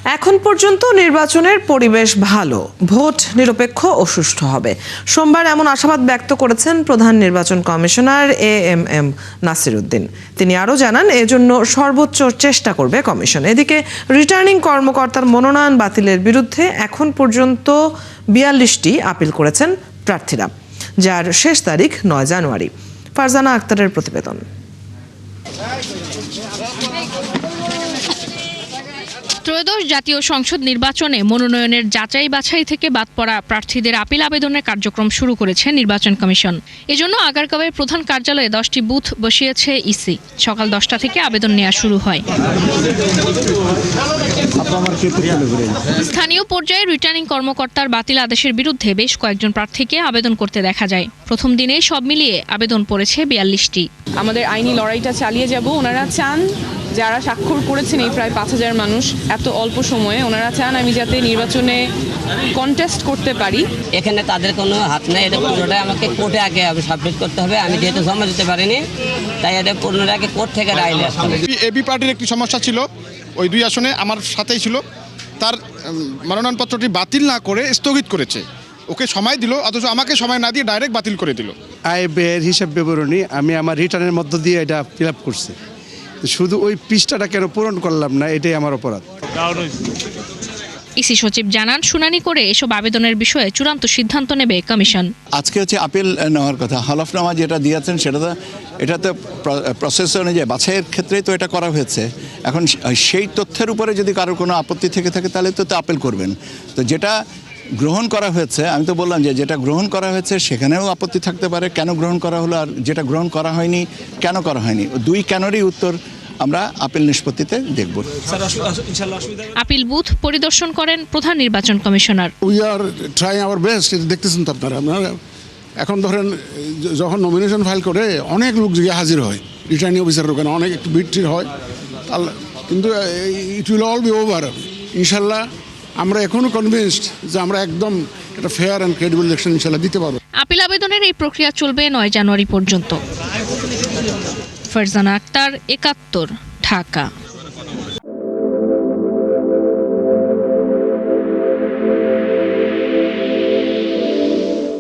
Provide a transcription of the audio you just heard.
এখন পর্যন্ত নির্বাচনের পরিবেশ ভালো, ভোট নিরপেক্ষ ও সুষ্ঠু হবে। সোমবার এমন আশাবাদ ব্যক্ত করেছেন প্রধান নির্বাচন কমিশনার এএমএম নাসির উদ্দিন। তিনি আরও জানান, এজন্য সর্বোচ্চ চেষ্টা করবে কমিশন। এদিকে রিটার্নিং কর্মকর্তার মনোনয়ন বাতিলের বিরুদ্ধে এখন পর্যন্ত ৪২টি আপিল করেছেন প্রার্থীরা, যার শেষ তারিখ ৯ জানুয়ারি। ফারজানা আক্তারের প্রতিবেদন। ত্রয়োদশ জাতীয় সংসদ নির্বাচনে মনোনয়নের যাচাই বাছাই থেকে বাদ পড়া প্রার্থীদের আপিল আবেদনের কার্যক্রম শুরু করেছে নির্বাচন কমিশন। এজন্য আগারগাঁওয়ের প্রধান কার্যালয়ে 10টি বুথ বসিয়েছে ইসি। সকাল 10টা থেকে আবেদন নেওয়া শুরু হয়। স্থানীয় পর্যায়ে রিটার্নিং কর্মকর্তার বাতিল আদেশের বিরুদ্ধে বেশ কয়েকজন প্রার্থীকে আবেদন করতে দেখা যায়। প্রথম দিনে সব মিলিয়ে আবেদন পড়েছে ৪২টি। আমাদের আইনি লড়াইটা চালিয়ে যাব। ওনারা চান, যারা স্বাক্ষর করেছেন এই প্রায় ৫,০০০ মানুষ এত অল্প সময়ে, ওনারা চান আমি যাতে নির্বাচনে কন্টেস্ট করতে পারি। এখানে তাদের কোনো হাত নেই, এটা পুরোটাই আমাকে কোর্টে আগে সাবমিট করতে হবে। আমি যেহেতু জমা দিতে পারিনি, তাই এটা পুরোটা আগে কোর্ট থেকে রায় নিয়ে আসতে হবে। এবি পার্টির একটি সমস্যা ছিল, ওই 2 আসনে আমার সাথেই ছিল, তার মনোনয়নপত্রটি বাতিল না করে স্থগিত করেছে। ওকে সময় দিল, অথচ আমাকে সময় না দিয়ে ডাইরেক্ট বাতিল করে দিল। আয় ব্যয়ের হিসাব বিবরণী আমি আমার রিটার্নের মধ্য দিয়ে এটা ফিল আপ করছি, শুধু ওই পৃষ্ঠাটা কেন পূরণ করলাম না, এটাই আমার অপরাধ। ইসি সচিব জানান, শুনানি করে এসব আবেদনের বিষয়ে চূড়ান্ত সিদ্ধান্ত নেবে কমিশন। আজকে হচ্ছে আপিল নেওয়ার কথা। হলফনামা যেটা দিয়েছেন এটাতে প্রসেস অনুযায়ী বাছাইয়ের ক্ষেত্রেই তো এটা করা হয়েছে। এখন সেই তথ্যের উপরে যদি কারোর কোনো আপত্তি থেকে থাকে তাহলে তো আপিল করবেন। তো যেটা গ্রহণ করা হয়েছে, আমি তো বললাম যে যেটা গ্রহণ করা হয়েছে সেখানেও আপত্তি থাকতে পারে, কেন গ্রহণ করা হলো, আর যেটা গ্রহণ করা হয়নি কেন করা হয়নি, 2 কেনরই উত্তর আমরা আপিল নিষ্পত্তিতে দেখব। আপিল বুথ পরিদর্শন করেন প্রধান নির্বাচন commissioner. We are trying our best. দেখতেছেন তো আপনারা এখন ধরেন যখন নমিনেশন ফাইল করে অনেক লোক গিয়ে হাজির হয়, রিটার্নিং অফিসারের ওখানে অনেক একটু ভিড় হয়, কিন্তু it will all be over ইনশাল্লাহ। আমরা এখনো কনভিন্সড যে আমরা একদম একটা ফেয়ার অ্যান্ড ক্রেডিবল ইলেকশন ইনশাল্লাহ দিতে পারবো। আপিল আবেদনের এই প্রক্রিয়া চলবে 9 জানুয়ারি পর্যন্ত। ফারজানা আক্তার, 71, ঢাকা।